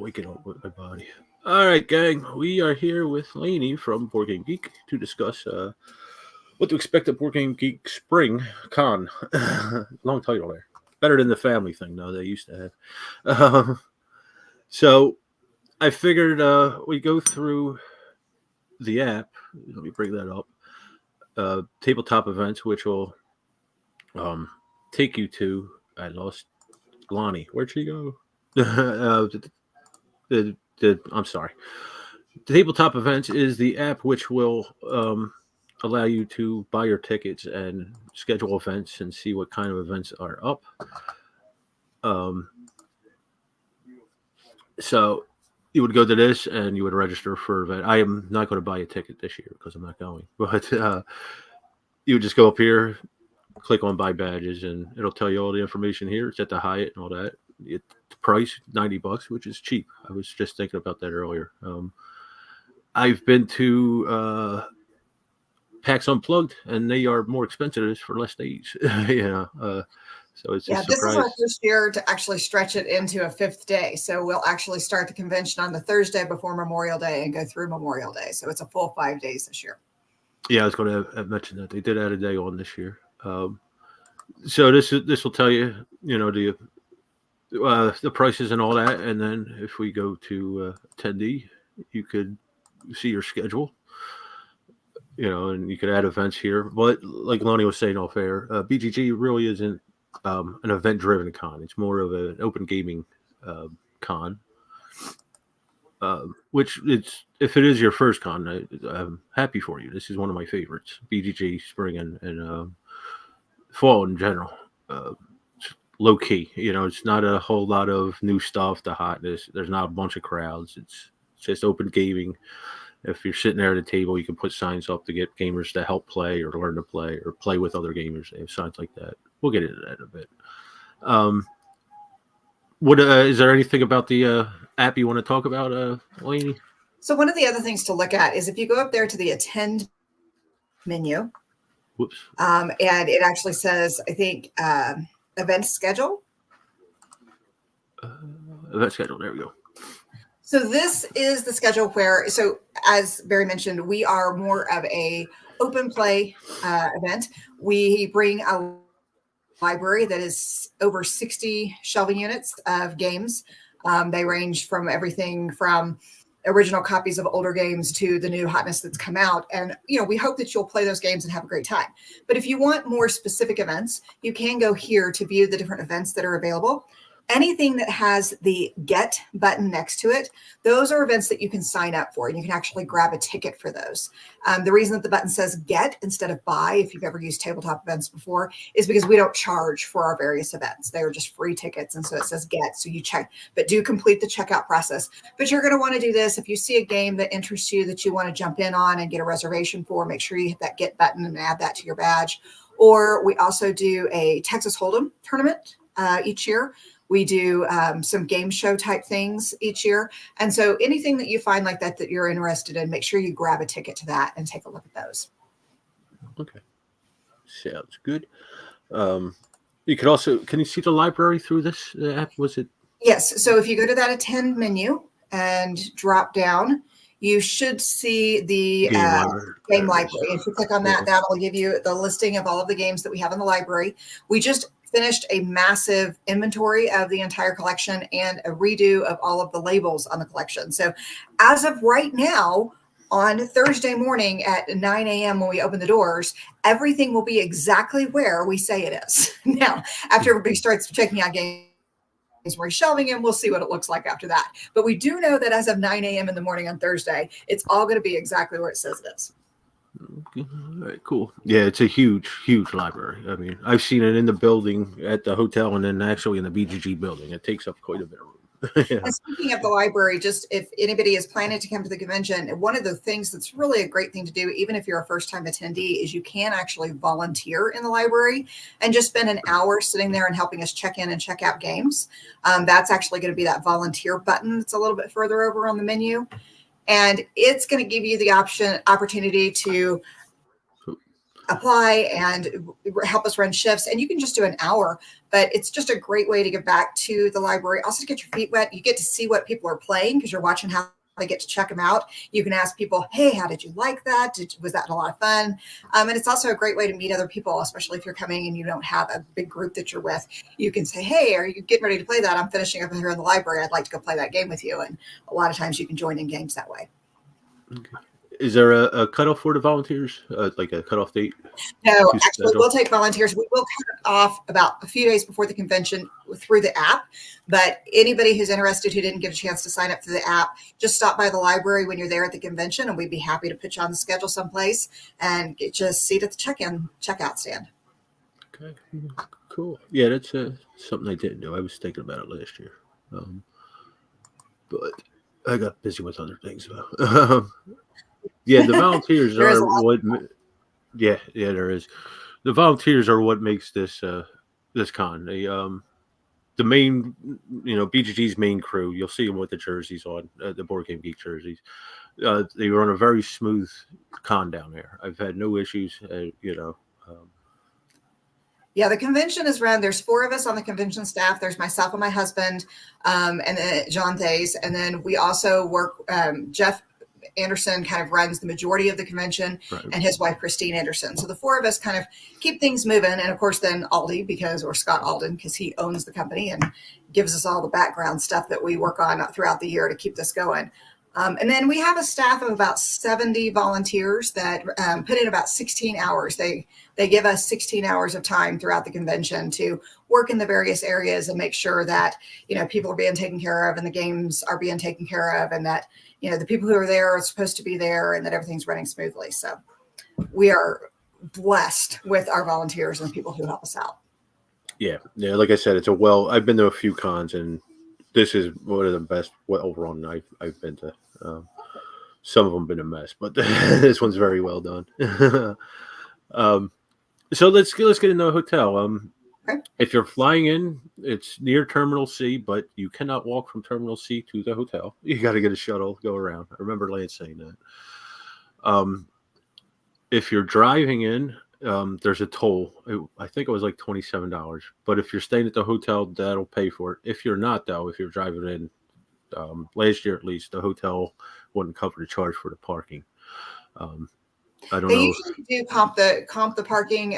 Waking up with my body. All right, gang. We are here with Lainie from Board Game Geek to discuss what to expect at Board Game Geek Spring Con. Long title there. Better than the family thing, though, they used to have. So I figured we go through the app. Let me bring that up. Tabletop events, which will take you to. I lost Lonnie. Where'd she go? I'm sorry. The tabletop events is the app which will allow you to buy your tickets and schedule events and see what kind of events are up. So you would go to this and you would register for event. I am not going to buy a ticket this year because I'm not going. But you would just go up here, click on buy badges, and it'll tell you all the information here. It's at the Hyatt and all that. The price $90, which is cheap. I was just thinking about that earlier. I've been to PAX Unplugged, and they are more expensive for less days. So it's this is our first year to actually stretch it into a fifth day. So we'll actually start the convention on the Thursday before Memorial Day and go through Memorial Day. So it's a full 5 days this year. Yeah, I was going to mention that they did add a day on this year. So this will tell you, the prices and all that, and then if we go to attendee, you could see your schedule, and you could add events here. But like Lonnie was saying off air, BGG really isn't an event-driven con. It's more of an open gaming con. Which it's if it is your first con, I'm happy for you. This is one of my favorites, BGG Spring and fall in general. Low key, it's not a whole lot of new stuff, the hotness. There's not a bunch of crowds. It's just open gaming. If you're sitting there at a table, you can put signs up to get gamers to help play or learn to play or play with other gamers. They have signs like that. We'll get into that in a bit. Is there anything about the app you want to talk about, Lainie? So one of the other things to look at is if you go up there to the attend menu. Whoops. And it actually says, I think, event schedule. Event schedule. There we go. So this is the schedule where, as Barry mentioned, we are more of a open play event. We bring a library that is over 60 shelving units of games. They range from everything from original copies of older games to the new hotness that's come out. And, we hope that you'll play those games and have a great time. But if you want more specific events, you can go here to view the different events that are available. Anything that has the Get button next to it, those are events that you can sign up for, and you can actually grab a ticket for those. The reason that the button says Get instead of Buy, if you've ever used tabletop events before, is because we don't charge for our various events. They are just free tickets, and so it says Get, so you check, but do complete the checkout process. But you're going to want to do this. If you see a game that interests you that you want to jump in on and get a reservation for, make sure you hit that Get button and add that to your badge. Or we also do a Texas Hold'em tournament each year. We do some game show type things each year. And so anything that you find like that you're interested in, make sure you grab a ticket to that and take a look at those. Okay. Sounds good. You could also, can you see the library through this app? Was it? Yes. So if you go to that attend menu and drop down, you should see the game library. If you click on that, that'll give you the listing of all of the games that we have in the library. We just finished a massive inventory of the entire collection and a redo of all of the labels on the collection. So as of right now, on Thursday morning at 9 a.m. when we open the doors, everything will be exactly where we say it is. Now, after everybody starts checking out games, we're shelving them, we'll see what it looks like after that. But we do know that as of 9 a.m. in the morning on Thursday, it's all going to be exactly where it says it is. All right, cool. Yeah, it's a huge library. I mean, I've seen it in the building at the hotel and then actually in the BGG building. It takes up quite a bit of room. Yeah. And speaking of the library, just if anybody is planning to come to the convention, one of the things that's really a great thing to do, even if you're a first-time attendee, is you can actually volunteer in the library and just spend an hour sitting there and helping us check in and check out games. That's actually going to be that volunteer button that's a little bit further over on the menu. And it's going to give you the opportunity to apply and help us run shifts. And you can just do an hour, but it's just a great way to give back to the library. Also to get your feet wet. You get to see what people are playing because you're watching how they get to check them out. You can ask people, hey, how did you like that? Was that a lot of fun? And it's also a great way to meet other people, especially if you're coming and you don't have a big group that you're with. You can say, hey, are you getting ready to play that? I'm finishing up here in the library. I'd like to go play that game with you. And a lot of times you can join in games that way. Okay. Is there a cutoff for the volunteers, like a cutoff date? No, actually, we'll take volunteers. We will cut it off about a few days before the convention through the app. But anybody who's interested who didn't get a chance to sign up through the app, just stop by the library when you're there at the convention, and we'd be happy to put you on the schedule someplace and get you a seat at the checkout stand. Okay, cool. Yeah, that's something I didn't do. I was thinking about it last year, but I got busy with other things. Yeah, the volunteers are what. Yeah, there is. The volunteers are what makes this this con. The main, BGG's main crew. You'll see them with the jerseys on, the Board Game Geek jerseys. They run a very smooth con down there. I've had no issues. Yeah, the convention is run. There's 4 of us on the convention staff. There's myself and my husband, and then John Theys, and then we also work. Jeff Anderson kind of runs the majority of the convention, right, and his wife Christine Anderson. So the 4 of us kind of keep things moving, and of course then Aldi or Scott Alden, because he owns the company and gives us all the background stuff that we work on throughout the year to keep this going. And then we have a staff of about 70 volunteers that put in about 16 hours. They give us 16 hours of time throughout the convention to work in the various areas and make sure that, people are being taken care of and the games are being taken care of, and that, the people who are there are supposed to be there, and that everything's running smoothly. So we are blessed with our volunteers and people who help us out. Yeah. Like I said, I've been to a few cons, and this is one of the best overall I've been to. Some of them been a mess, but this one's very well done. So let's get into the hotel. Okay. If you're flying in, it's near Terminal C, but you cannot walk from Terminal C to the hotel. You got to get a shuttle, go around. I remember Lance saying that. If you're driving in, there's a toll. I think it was like $27. But if you're staying at the hotel, that'll pay for it. If you're not, though, if you're driving in, last year at least, the hotel wouldn't cover the charge for the parking. I don't know. They usually do comp the parking.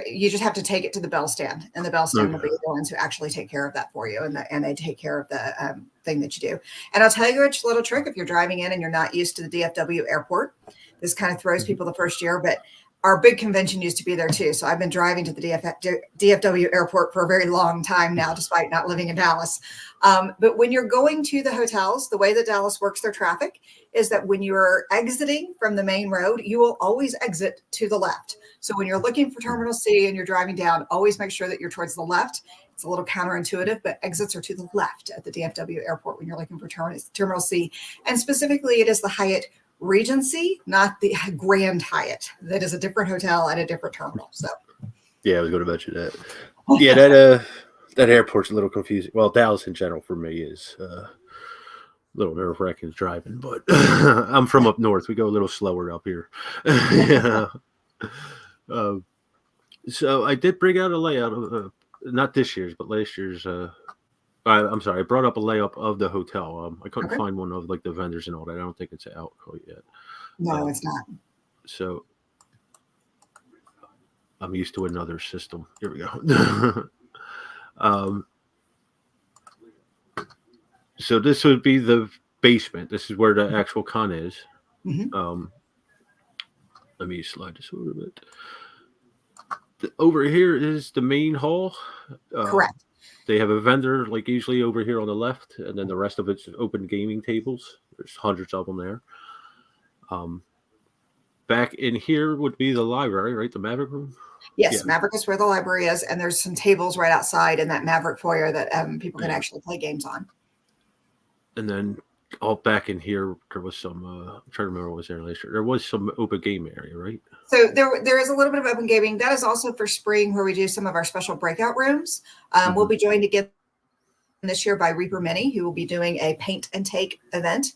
You just have to take it to the bell stand, and the bell stand will be the ones who actually take care of that for you, and they take care of the thing that you do. And I'll tell you a little trick: if you're driving in and you're not used to the DFW airport, this kind of throws people the first year, but our big convention used to be there too. So I've been driving to the DFW airport for a very long time now, despite not living in Dallas. But when you're going to the hotels, the way that Dallas works their traffic is that when you're exiting from the main road, you will always exit to the left. So when you're looking for Terminal C and you're driving down, always make sure that you're towards the left. It's a little counterintuitive, but exits are to the left at the DFW airport when you're looking for Terminal C. And specifically, it is the Hyatt Regency, not the Grand Hyatt. That is a different hotel at a different terminal. So, yeah, I was going to mention that. Yeah, that airport's a little confusing. Well, Dallas in general for me is a little nerve-wracking driving, but I'm from up north. We go a little slower up here. So I did bring out a layout of not this year's, but last year's. I'm sorry, I brought up a layup of the hotel. I couldn't find one of like the vendors and all that. I don't think it's out quite yet. No, it's not. So I'm used to another system. Here we go. So this would be the basement. This is where the actual con is. Mm-hmm. Let me slide this a little bit. Over here is the main hall. Correct. They have a vendor, like usually over here on the left, and then the rest of it's open gaming tables. There's hundreds of them there. Back in here would be the library, right? The Maverick room? Yes, yeah. Maverick is where the library is, and there's some tables right outside in that Maverick foyer that people can actually play games on. And then all back in here, there was some, I'm trying to remember what was there last year. There was some open game area, right? So there is a little bit of open gaming. That is also for spring, where we do some of our special breakout rooms. We'll be joined again this year by Reaper Mini, who will be doing a paint and take event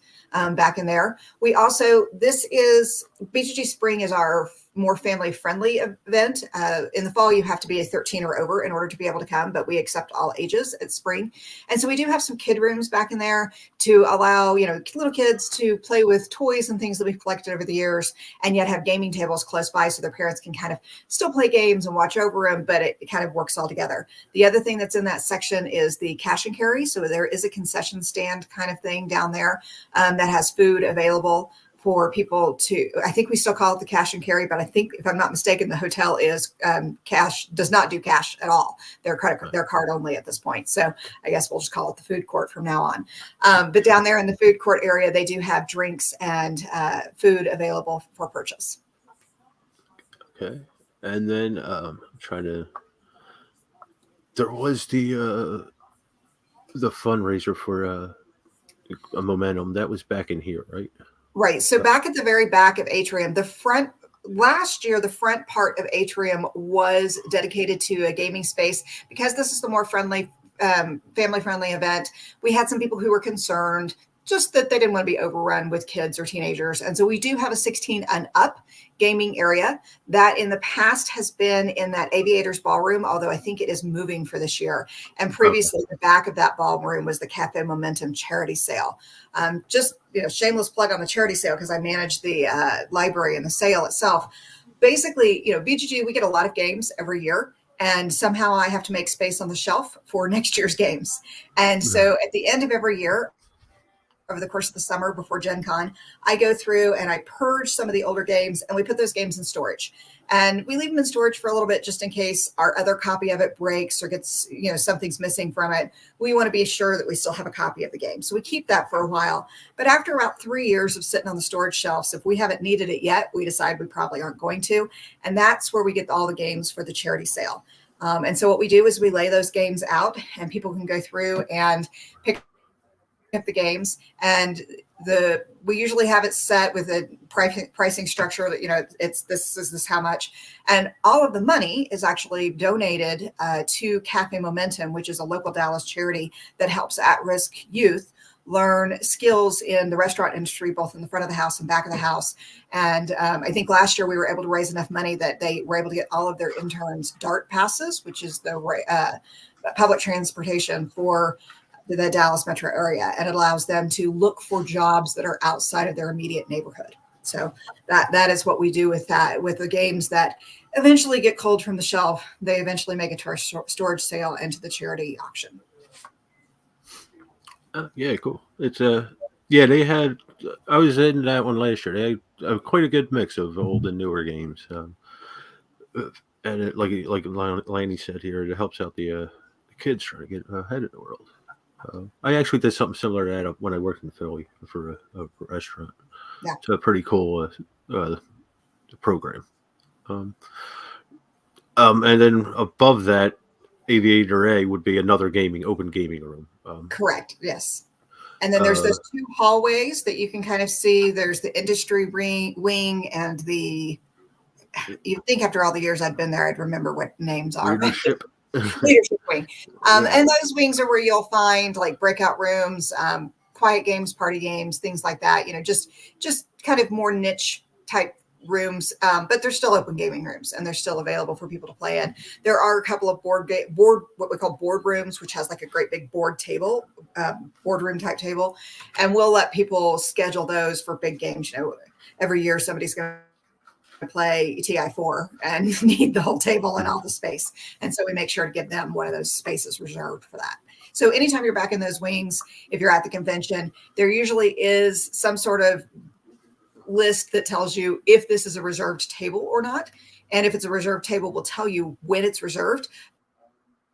back in there. We also, this is BGG Spring is our more family friendly event. In the fall, you have to be a 13 or over in order to be able to come, but we accept all ages at Spring. And so we do have some kid rooms back in there to allow, you know, little kids to play with toys and things that we've collected over the years, and yet have gaming tables close by so their parents can kind of still play games and watch over them, but it kind of works all together. The other thing that's in that section is the cash and carry. So there is a concession stand kind of thing down there that has food available for people to, I think we still call it the cash and carry, but I think if I'm not mistaken, the hotel is cash, does not do cash at all. They're card only at this point. So I guess we'll just call it the food court from now on. But down there in the food court area, they do have drinks and food available for purchase. Okay. And then I'm trying to, there was the fundraiser for a Momentum that was back in here, right? Right. So back at the very back of Atrium, last year, the front part of Atrium was dedicated to a gaming space because this is the more friendly, family-friendly event. We had some people who were concerned just that they didn't want to be overrun with kids or teenagers. And so we do have a 16 and up gaming area that in the past has been in that Aviators Ballroom, although I think it is moving for this year. And previously, the back of that ballroom was the Cafe Momentum charity sale. Just, you know, shameless plug on the charity sale because I manage the library and the sale itself. Basically, you know, BGG, we get a lot of games every year. And somehow I have to make space on the shelf for next year's games. And so at the end of every year, over the course of the summer before Gen Con, I go through and I purge some of the older games and we put those games in storage. And we leave them in storage for a little bit just in case our other copy of it breaks or gets, you know, something's missing from it. We want to be sure that we still have a copy of the game. So we keep that for a while. But after about 3 years of sitting on the storage shelves, if we haven't needed it yet, we decide we probably aren't going to. And that's where we get all the games for the charity sale. And so what we do is we lay those games out and people can go through and pick up the games, and we usually have it set with a pricing structure that, you know, it's this how much, and all of the money is actually donated to Cafe Momentum, which is a local Dallas charity that helps at-risk youth learn skills in the restaurant industry, both in the front of the house and back of the house. And I think last year we were able to raise enough money that they were able to get all of their interns DART passes, which is the public transportation for the Dallas metro area, and it allows them to look for jobs that are outside of their immediate neighborhood. So that is what we do with that, with the games that eventually get culled from the shelf. They eventually make it to our storage sale and to the charity auction. Yeah, cool. It's yeah, they had, I was in that one last year. They had quite a good mix of old and newer games. And it, like Lainie said here, it helps out the kids trying to get ahead of the world. I actually did something similar to that when I worked in Philly for a restaurant. Yeah. So a pretty cool program. And then above that, Aviator A would be another open gaming room. Correct. Yes. And then there's those two hallways that you can kind of see. There's the industry wing and you'd think after all the years I'd been there, I'd remember what names are. Leadership. Leadership wing. And those wings are where you'll find like breakout rooms, quiet games, party games, things like that. You know, just kind of more niche type rooms, but they're still open gaming rooms and they're still available for people to play in. There are a couple of what we call board rooms, which has like a great big board table, boardroom type table, and we'll let people schedule those for big games. You know, every year somebody's going to play TI4 and need the whole table and all the space. And so we make sure to give them one of those spaces reserved for that. So anytime you're back in those wings, if you're at the convention, there usually is some sort of list that tells you if this is a reserved table or not. And if it's a reserved table, we'll tell you when it's reserved.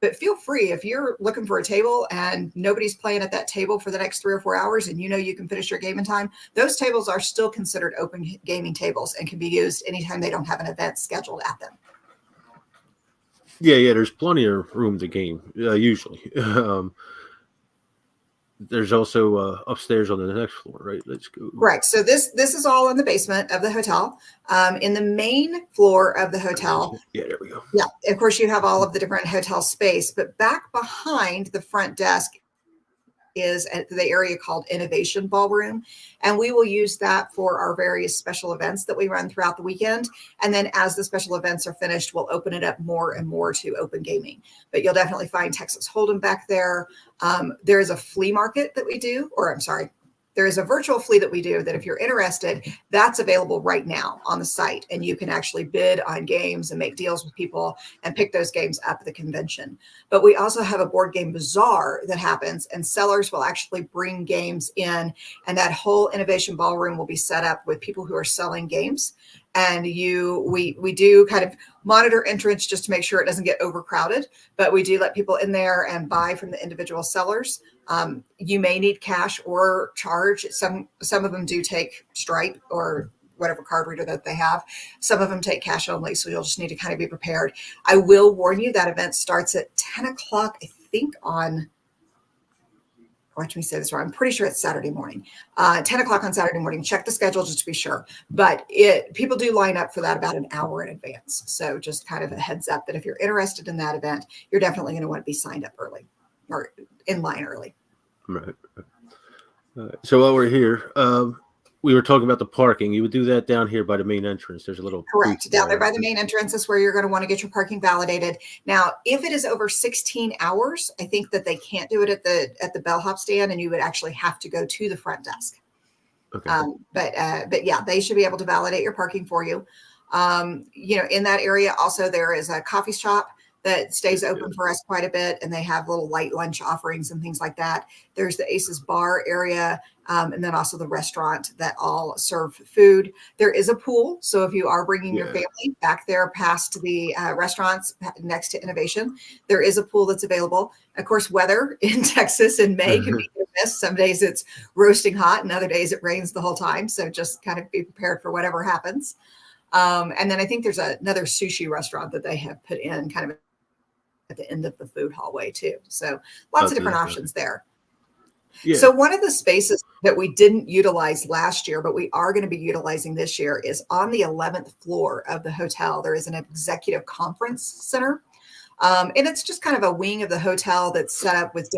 But feel free, if you're looking for a table and nobody's playing at that table for the next 3 or 4 hours and you know you can finish your game in time, those tables are still considered open gaming tables and can be used anytime they don't have an event scheduled at them. Yeah, there's plenty of room to game, usually. There's also upstairs on the next floor, right? Let's go. Right. So this is all in the basement of the hotel. In the main floor of the hotel. Yeah, there we go. Yeah. Of course, you have all of the different hotel space, but back behind the front desk is at the area called Innovation Ballroom. And we will use that for our various special events that we run throughout the weekend. And then as the special events are finished, we'll open it up more and more to open gaming. But you'll definitely find Texas Hold'em back there. There is a flea market that we do, or I'm sorry, there is a virtual flea that we do that if you're interested, that's available right now on the site. And you can actually bid on games and make deals with people and pick those games up at the convention. But we also have a board game bazaar that happens, and sellers will actually bring games in, and that whole Innovation Ballroom will be set up with people who are selling games. And we do kind of monitor entrance just to make sure it doesn't get overcrowded, but we do let people in there and buy from the individual sellers. You may need cash or charge. Some of them do take Stripe or whatever card reader that they have. Some of them take cash only, so you'll just need to kind of be prepared. I will warn you that event starts at 10 o'clock, I think on, watch me say this wrong, I'm pretty sure it's Saturday morning, 10 o'clock on Saturday morning. Check the schedule just to be sure. But people do line up for that about an hour in advance. So just kind of a heads up that if you're interested in that event, you're definitely going to want to be signed up early or in line early. Right. So while we're here, we were talking about the parking. You would do that down here by the main entrance. There's a little correct down there by the main entrance is where you're going to want to get your parking validated. Now, if it is over 16 hours, I think that they can't do it at the bellhop stand, and you would actually have to go to the front desk. Okay. But yeah, they should be able to validate your parking for you. In that area also there is a coffee shop that stays open for us quite a bit, and they have little light lunch offerings and things like that. There's the Aces Bar area, and then also the restaurant that all serve food. There is a pool, so if you are bringing your family back there past the restaurants next to Innovation, there is a pool that's available. Of course, weather in Texas in May can be hit or miss. Some days it's roasting hot, and other days it rains the whole time, so just kind of be prepared for whatever happens. And then I think there's another sushi restaurant that they have put in kind of at the end of the food hallway too. So lots of different options there. Yeah. So one of the spaces that we didn't utilize last year, but we are going to be utilizing this year is on the 11th floor of the hotel. There is an executive conference center. And it's just kind of a wing of the hotel that's set up with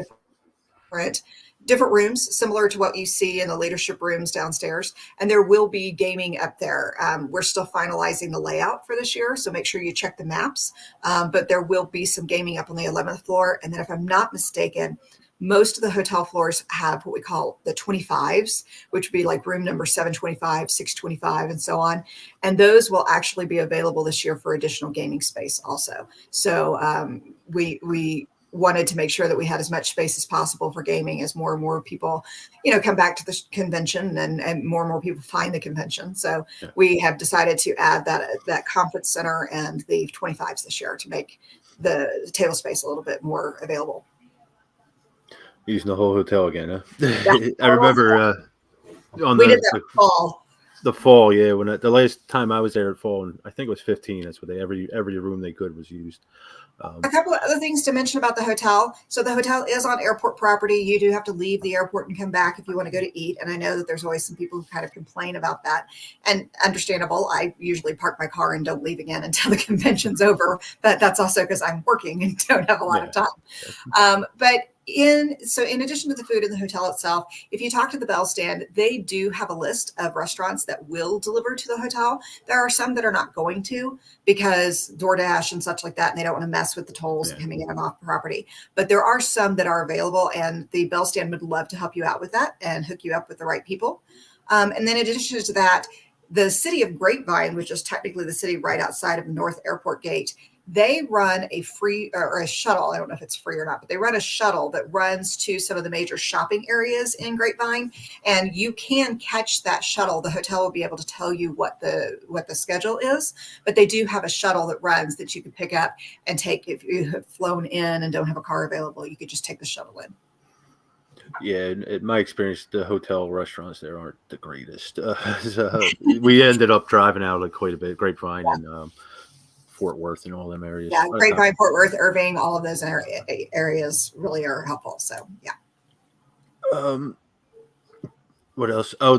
different rooms, similar to what you see in the leadership rooms downstairs. And there will be gaming up there. We're still finalizing the layout for this year, so make sure you check the maps. But there will be some gaming up on the 11th floor. And then if I'm not mistaken, most of the hotel floors have what we call the 25s, which would be like room number 725, 625, and so on. And those will actually be available this year for additional gaming space also. So we wanted to make sure that we had as much space as possible for gaming as more and more people, come back to the convention and more people find the convention. So we have decided to add that conference center and the 25s this year to make the table space a little bit more available. Using the whole hotel again, huh? Yeah, I remember we did that fall. The fall, yeah. When the last time I was there at fall, and I think it was 15. That's what every room they could was used. A couple of other things to mention about the hotel. So the hotel is on airport property. You do have to leave the airport and come back if you want to go to eat. And I know that there's always some people who kind of complain about that, and understandable. I usually park my car and don't leave again until the convention's over, but that's also because I'm working and don't have a lot of time. But in addition to the food in the hotel itself, if you talk to the Bell Stand, they do have a list of restaurants that will deliver to the hotel. There are some that are not going to because DoorDash and such like that, and they don't want to mess with the tolls coming in and off property. But there are some that are available, and the Bell Stand would love to help you out with that and hook you up with the right people. And then in addition to that, the city of Grapevine, which is technically the city right outside of the North Airport Gate, they run a free or a shuttle. I don't know if it's free or not, but they run a shuttle that runs to some of the major shopping areas in Grapevine, and you can catch that shuttle. The hotel will be able to tell you what the schedule is, but they do have a shuttle that runs that you can pick up and take. If you have flown in and don't have a car available, you could just take the shuttle in. Yeah, in my experience, the hotel restaurants there aren't the greatest. So we ended up driving out like quite a bit, Grapevine and Fort Worth and all them areas. Yeah, Grapevine, Fort Worth, Irving, all of those areas really are helpful. So yeah. What else? Oh,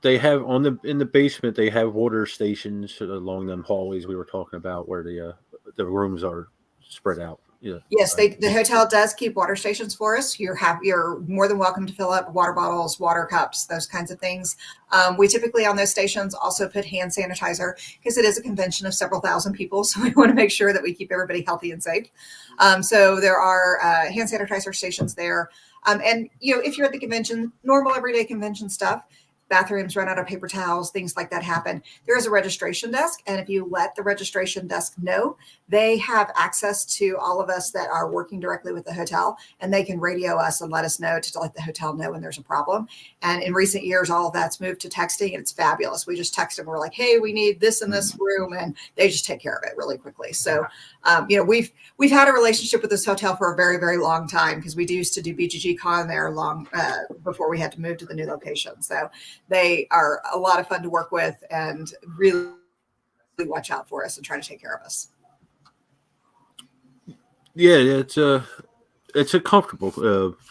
they have in the basement. They have water stations along them hallways we were talking about, where the rooms are spread out. Yeah. Yes, the hotel does keep water stations for us. You're more than welcome to fill up water bottles, water cups, those kinds of things. We typically on those stations also put hand sanitizer because it is a convention of several thousand people, so we want to make sure that we keep everybody healthy and safe. So there are hand sanitizer stations there. And if you're at the convention, normal everyday convention stuff, bathrooms run out of paper towels, things like that happen. There is a registration desk, and if you let the registration desk know, they have access to all of us that are working directly with the hotel, and they can radio us and let us know to let the hotel know when there's a problem. And in recent years, all of that's moved to texting, and it's fabulous. We just text them. We're like, hey, we need this in this room, and they just take care of it really quickly. So, we've had a relationship with this hotel for a very, very long time because we used to do BGG Con there long before we had to move to the new location. So they are a lot of fun to work with and really watch out for us and try to take care of us. Yeah, it's a comfortable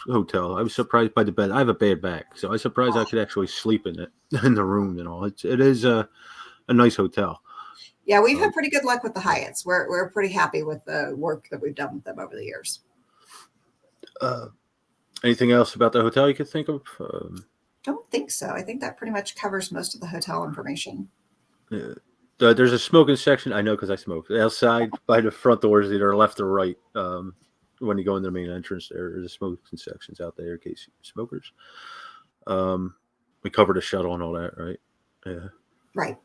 hotel. I was surprised by the bed. I have a bad back, so I was surprised I could actually sleep in it in the room and all. It is a nice hotel. Yeah, we've had pretty good luck with the Hyatts. We're pretty happy with the work that we've done with them over the years. Anything else about the hotel you could think of? Don't think so. I think that pretty much covers most of the hotel information. There's a smoking section. I know because I smoke outside by the front doors, either left or right. When you go in the main entrance, there's a smoking sections out there in case smokers. We covered a shuttle and all that, right? Yeah. Right.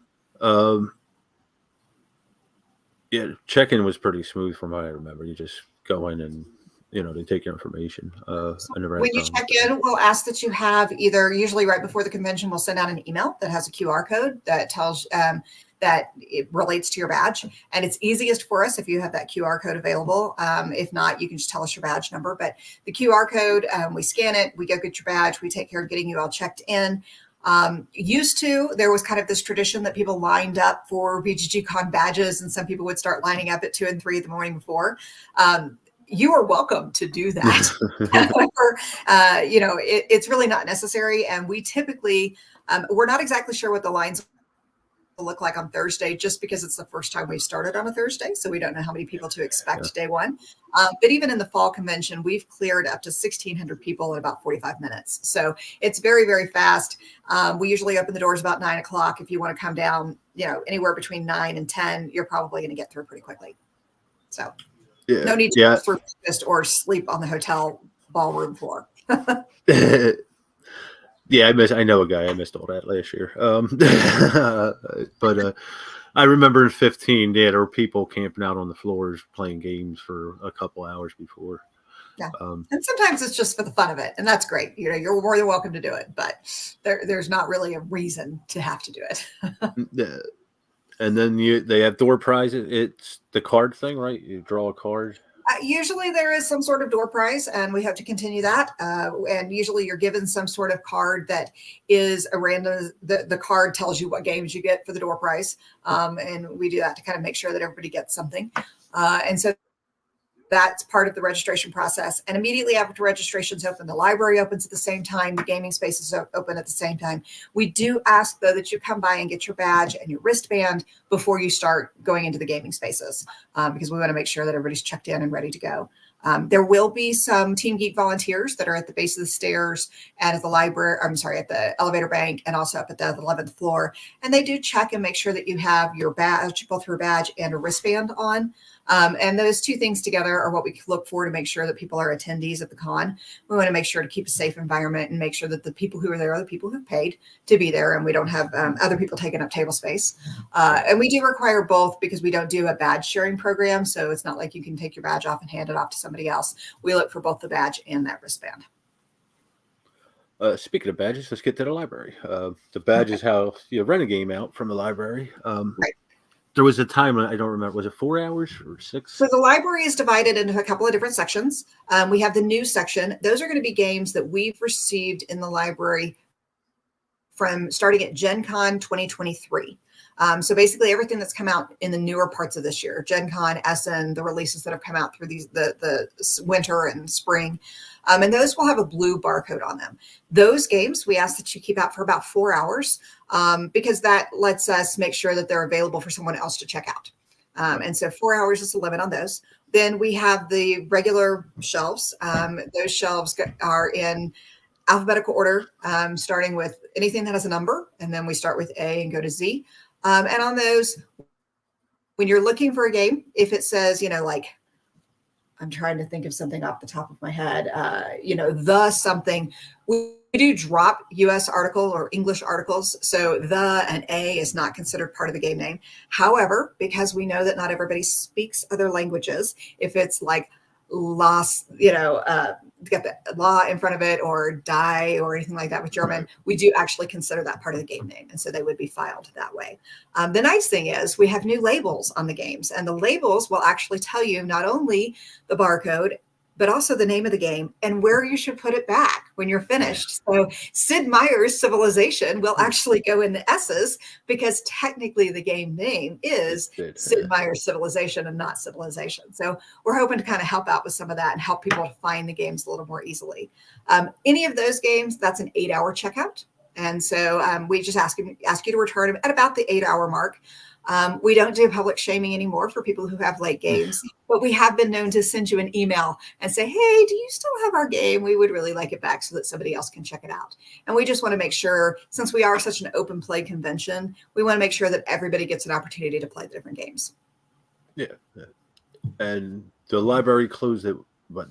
Yeah, check-in was pretty smooth from what I remember. You just go in and they take your information. When you check in, we'll ask that you have usually right before the convention, we'll send out an email that has a QR code that tells that it relates to your badge. And it's easiest for us if you have that QR code available. If not, you can just tell us your badge number. But the QR code, we scan it, we go get your badge, we take care of getting you all checked in. There was kind of this tradition that people lined up for BGG Con badges, and some people would start lining up at 2 and 3 the morning before. You are welcome to do that. However, it's really not necessary. And we typically, we're not exactly sure what the lines will look like on Thursday, just because it's the first time we've started on a Thursday. So we don't know how many people to expect day one. But even in the fall convention, we've cleared up to 1,600 people in about 45 minutes. So it's very, very fast. We usually open the doors about 9 o'clock. If you want to come down, anywhere between 9 and 10, you're probably going to get through pretty quickly. So no need to go through breakfast or sleep on the hotel ballroom floor. Yeah, I know a guy. I missed all that last year. But I remember in 15, there were people camping out on the floors playing games for a couple hours before. Yeah, and sometimes it's just for the fun of it, and that's great. You're more than welcome to do it, but there's not really a reason to have to do it. And then they have door prizes. It's the card thing, right? You draw a card. Usually there is some sort of door prize, and we hope to continue that. And usually you're given some sort of card that is a random, the card tells you what games you get for the door prize. And we do that to kind of make sure that everybody gets something. And so that's part of the registration process. And immediately after registration's open, the library opens at the same time, the gaming spaces open at the same time. We do ask, though, that you come by and get your badge and your wristband before you start going into the gaming spaces, because we want to make sure that everybody's checked in and ready to go. There will be some Team Geek volunteers that are at the base of the stairs and at the at the elevator bank, and also up at the 11th floor. And they do check and make sure that you have your badge, both your badge and a wristband on. And those two things together are what we look for to make sure that people are attendees at the con. We want to make sure to keep a safe environment and make sure that the people who are there are the people who've paid to be there, and we don't have other people taking up table space. And we do require both because we don't do a badge sharing program. So it's not like you can take your badge off and hand it off to somebody else. We look for both the badge and that wristband. Speaking of badges, let's get to the library. The badge is how you rent a game out from the library. Right. There was a time, I don't remember, was it 4 hours or 6? So the library is divided into a couple of different sections. We have the news section. Those are going to be games that we've received in the library from starting at Gen Con 2023. So basically everything that's come out in the newer parts of this year, Gen Con, Essen, the releases that have come out through the winter and spring. And those will have a blue barcode on them. Those games, we ask that you keep out for about 4 hours because that lets us make sure that they're available for someone else to check out. And so 4 hours is the limit on those. Then we have the regular shelves. Those shelves are in alphabetical order, starting with anything that has a number, and then we start with A and go to Z. And on those, when you're looking for a game, if it says, like, I'm trying to think of something off the top of my head, the something, we do drop US article or English articles. So the and A is not considered part of the game name. However, because we know that not everybody speaks other languages, if it's like lost, get the law in front of it or die or anything like that with German, we do actually consider that part of the game name. And so they would be filed that way. The nice thing is we have new labels on the games, and the labels will actually tell you not only the barcode, but also the name of the game and where you should put it back when you're finished. So Sid Meier's Civilization will actually go in the S's because technically the game name is Sid Meier's Civilization and not Civilization. So we're hoping to kind of help out with some of that and help people to find the games a little more easily. Any of those games, that's an 8-hour checkout. And so we just ask you to return at about the 8-hour mark. We don't do public shaming anymore for people who have late games, but we have been known to send you an email and say, hey, do you still have our game? We would really like it back so that somebody else can check it out. And we just want to make sure, since we are such an open play convention, we want to make sure that everybody gets an opportunity to play the different games. Yeah. And the library closed at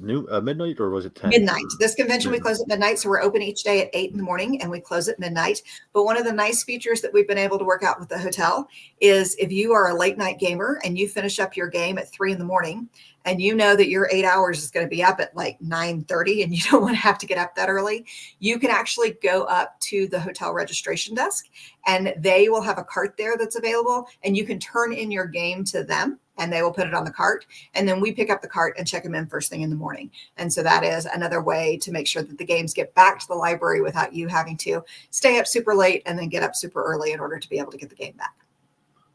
midnight, or was it 10? Midnight. This convention, we close at midnight. So we're open each day at 8 in the morning and we close at midnight. But one of the nice features that we've been able to work out with the hotel is if you are a late night gamer and you finish up your game at 3 in the morning and you know that your 8 hours is going to be up at like 9:30 and you don't want to have to get up that early, you can actually go up to the hotel registration desk and they will have a cart there that's available and you can turn in your game to them and they will put it on the cart. And then we pick up the cart and check them in first thing in the morning. And so that is another way to make sure that the games get back to the library without you having to stay up super late and then get up super early in order to be able to get the game back.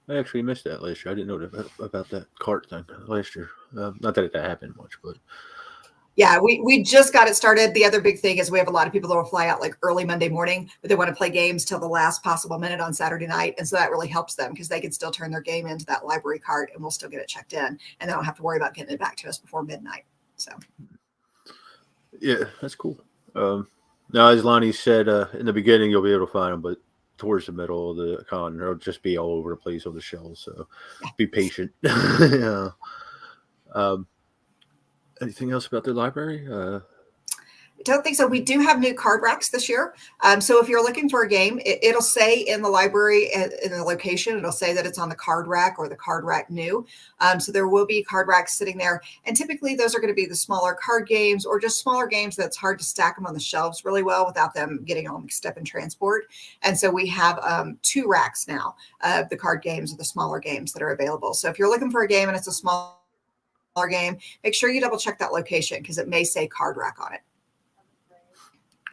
I actually missed that last year. I didn't know about that cart thing last year. Not that it happened much, but yeah, we just got it started. The other big thing is we have a lot of people that will fly out like early Monday morning, but they want to play games till the last possible minute on Saturday night. And so that really helps them because they can still turn their game into that library cart and we'll still get it checked in and they don't have to worry about getting it back to us before midnight. So yeah, that's cool. Now, as Lainie said in the beginning, you'll be able to find them, but towards the middle of the con, they'll just be all over the place on the shelves. So be patient. Yeah. Anything else about the library? I don't think so. We do have new card racks this year. So if you're looking for a game, it'll say in the library, in the location, it'll say that it's on the card rack or the card rack new. So there will be card racks sitting there. And typically those are going to be the smaller card games or just smaller games that's hard to stack them on the shelves really well without them getting all mixed up in transport. And so we have 2 racks now of the card games or the smaller games that are available. So if you're looking for a game and it's a smaller game, make sure you double check that location because it may say card rack on it.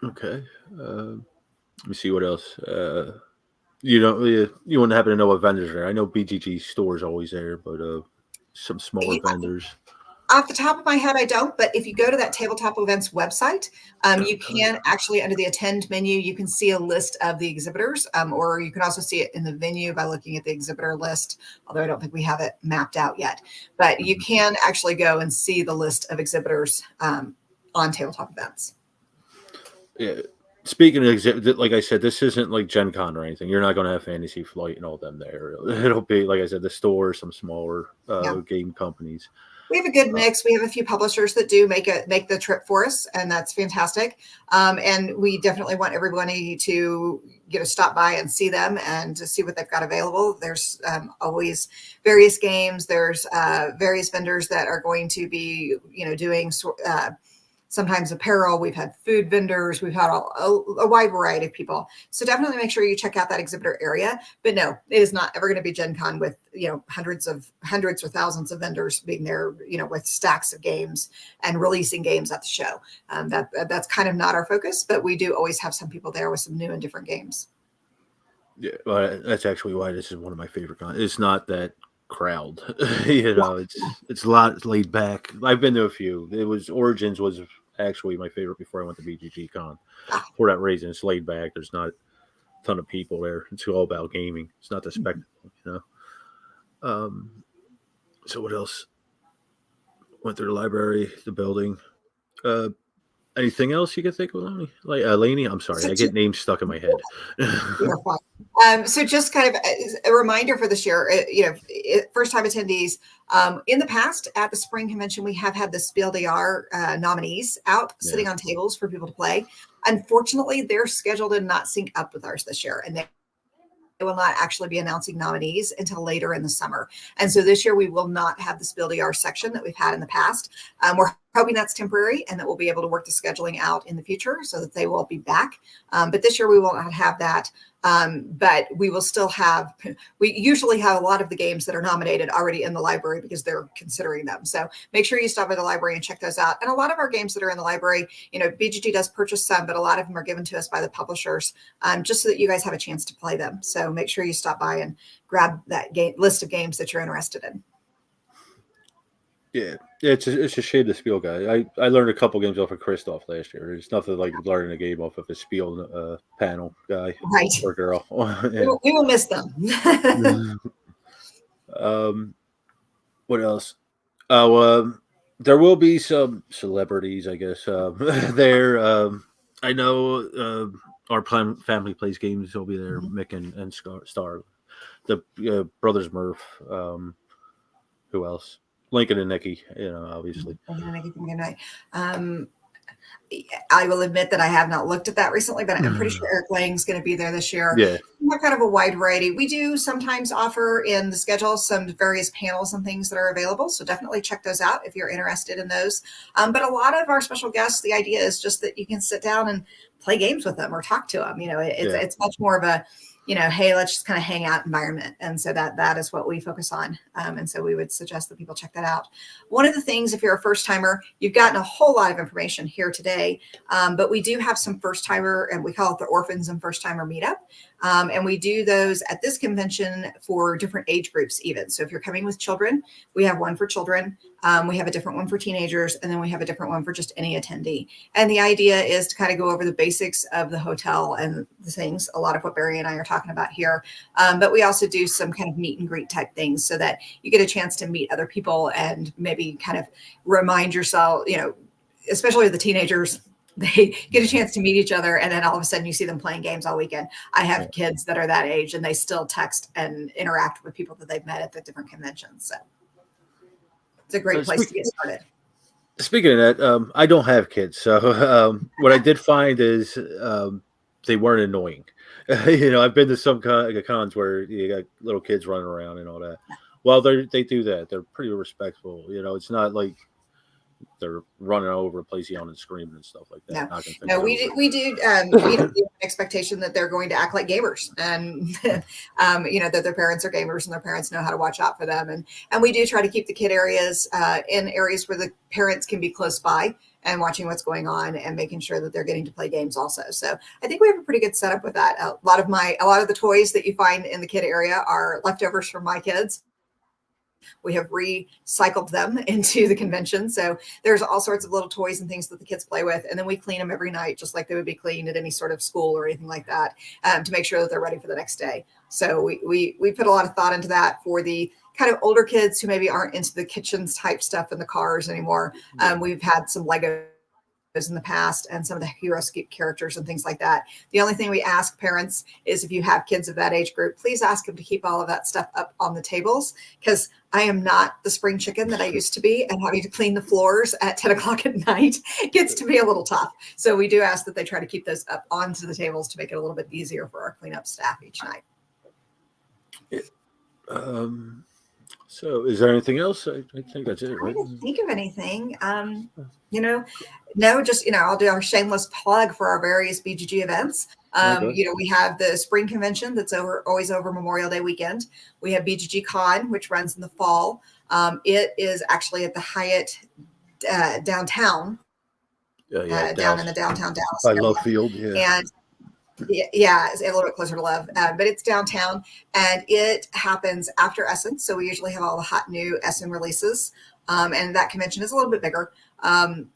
Okay. Let me see what else. You wouldn't happen to know what vendors are there. I know BGG store is always there, but some smaller vendors. Off the top of my head, I don't. But if you go to that Tabletop Events website, you can actually, under the attend menu, you can see a list of the exhibitors, or you can also see it in the venue by looking at the exhibitor list, although I don't think we have it mapped out yet. But you can actually go and see the list of exhibitors on Tabletop Events. Yeah. Speaking of exhibit, like I said, this isn't like Gen Con or anything. You're not going to have Fantasy Flight and all them there. It'll be, like I said, the store, some smaller game companies. We have a good mix. We have a few publishers that do make the trip for us, and that's fantastic. And we definitely want everybody to stop by and see them and to see what they've got available. There's always various games. There's various vendors that are going to be, doing sometimes apparel. We've had food vendors. We've had a wide variety of people. So definitely make sure you check out that exhibitor area. But no, it is not ever going to be Gen Con with, hundreds or thousands of vendors being there, with stacks of games and releasing games at the show. That's kind of not our focus, but we do always have some people there with some new and different games. Yeah, well, that's actually why this is one of my favorite cons. It's not that crowd, it's a lot laid back. I've been to a few. Origins was actually my favorite before I went to BGG Con. For that reason, it's laid back. There's not a ton of people there. It's all about gaming. It's not the spectacle, So what else? Went through the library, the building. Anything else you can think of, Lainie? Like Lainie? I'm sorry, So I get names stuck in my head. you're fine. So just kind of a reminder for this year, first time attendees. In the past at the spring convention, we have had the Spiel des Jahres nominees out sitting on tables for people to play. Unfortunately, their schedule did not sync up with ours this year, and they will not actually be announcing nominees until later in the summer. And so this year we will not have the Spiel des Jahres section that we've had in the past. We're hoping that's temporary and that we'll be able to work the scheduling out in the future so that they will be back. But this year we will not have that. But we will still have, we usually have a lot of the games that are nominated already in the library because they're considering them. So make sure you stop by the library and check those out. And a lot of our games that are in the library, BGG does purchase some, but a lot of them are given to us by the publishers, just so that you guys have a chance to play them. So make sure you stop by and grab that list of games that you're interested in. Yeah, it's a shame the Spiel guy. I learned a couple games off of Christoph last year. It's nothing like learning a game off of a Spiel panel guy or girl. Yeah. We will miss them. What else? Oh, there will be some celebrities, I guess. There, I know our family plays games. They'll be there. Mick and Star, the brothers Murph. Who else? Lincoln and Nikki, obviously. I will admit that I have not looked at that recently, but I'm pretty sure Eric Lang's going to be there this year. Yeah. We have kind of a wide variety. We do sometimes offer in the schedule some various panels and things that are available. So definitely check those out if you're interested in those. But a lot of our special guests, the idea is just that you can sit down and play games with them or talk to them. It's much more of a, hey, let's just kind of hang out environment. And so that is what we focus on. And so we would suggest that people check that out. One of the things, if you're a first timer, you've gotten a whole lot of information here today, but we do have some first timer, and we call it the Orphans and First Timer Meetup. And we do those at this convention for different age groups even. So if you're coming with children, we have one for children. We have a different one for teenagers, and then we have a different one for just any attendee. And the idea is to kind of go over the basics of the hotel and the things, a lot of what Barry and I are talking about here. But we also do some kind of meet and greet type things so that you get a chance to meet other people and maybe kind of remind yourself, especially the teenagers, they get a chance to meet each other, and then all of a sudden you see them playing games all weekend. I have kids that are that age, and they still text and interact with people that they've met at the different conventions. So it's a great place to get started. Speaking of that, I don't have kids, so what I did find is they weren't annoying. I've been to some cons where you got little kids running around and all that. Well, they do that. They're pretty respectful. It's not like they're running all over the place yelling and screaming and stuff like that. No, we do the expectation that they're going to act like gamers, and that their parents are gamers and their parents know how to watch out for them. And we do try to keep the kid areas in areas where the parents can be close by and watching what's going on and making sure that they're getting to play games also. So I think we have a pretty good setup with that. A lot of the toys that you find in the kid area are leftovers from my kids. We have recycled them into the convention. So there's all sorts of little toys and things that the kids play with. And then we clean them every night, just like they would be cleaned at any sort of school or anything like that, to make sure that they're ready for the next day. So we put a lot of thought into that for the kind of older kids who maybe aren't into the kitchens type stuff in the cars anymore. We've had some Legos in the past and some of the hero characters and things like that. The only thing we ask parents is if you have kids of that age group, please ask them to keep all of that stuff up on the tables, because I am not the spring chicken that I used to be, and having to clean the floors at 10 o'clock at night gets to be a little tough. So we do ask that they try to keep those up onto the tables to make it a little bit easier for our cleanup staff each night. So is there anything else? I think that's it, right? I didn't think of anything. No, just, I'll do our shameless plug for our various BGG events. We have the spring convention that's always over Memorial Day weekend. We have BGG Con, which runs in the fall. It is actually at the Hyatt downtown, down in the downtown Dallas area. Love Field, yeah. And it's a little bit closer to Love, but it's downtown, and it happens after Essen. So we usually have all the hot new Essen releases, and that convention is a little bit bigger.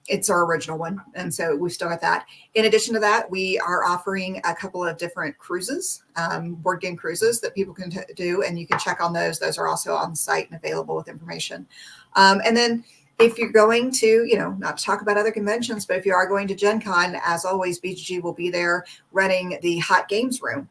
It's our original one, and so we've still got that. In addition to that, we are offering a couple of different cruises, board game cruises that people can do, and you can check on those. Those are also on the site and available with information. And then if you're going to, not to talk about other conventions, but if you are going to Gen Con, as always, BGG will be there running the hot games room,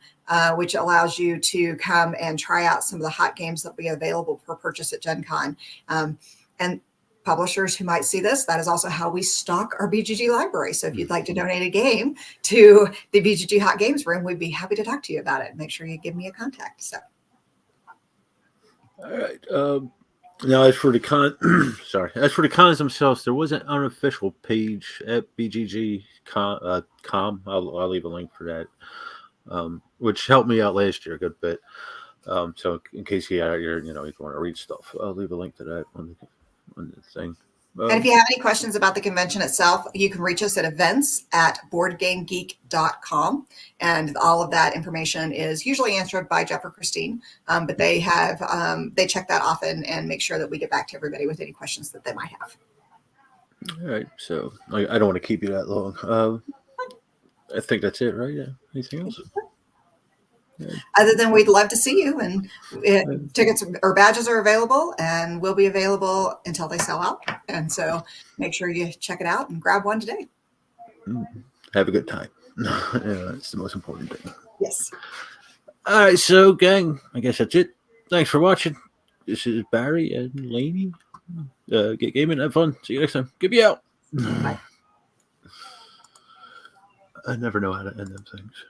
which allows you to come and try out some of the hot games that will be available for purchase at Gen Con. And publishers who might see this, that is also how we stock our BGG library. So if you'd like to donate a game to the BGG Hot Games Room, we'd be happy to talk to you about it. Make sure you give me a contact. So, all right. Now, as for the as for the cons themselves, there was an unofficial page at BGG com. I'll leave a link for that, which helped me out last year a good bit. So in case you want to read stuff, I'll leave a link to that on the thing. And if you have any questions about the convention itself, you can reach us at events@boardgamegeek.com. And all of that information is usually answered by Jeff or Christine, but they check that often and make sure that we get back to everybody with any questions that they might have. All right. So I don't want to keep you that long. I think that's it, right? Yeah. Anything else? Other than we'd love to see you, and tickets or badges are available and will be available until they sell out. And so make sure you check it out and grab one today. Have a good time. That's the most important thing. Yes. All right. So, gang, I guess that's it. Thanks for watching. This is Barry and Lainie. Get gaming, have fun. See you next time. Give me out. Bye. I never know how to end them things.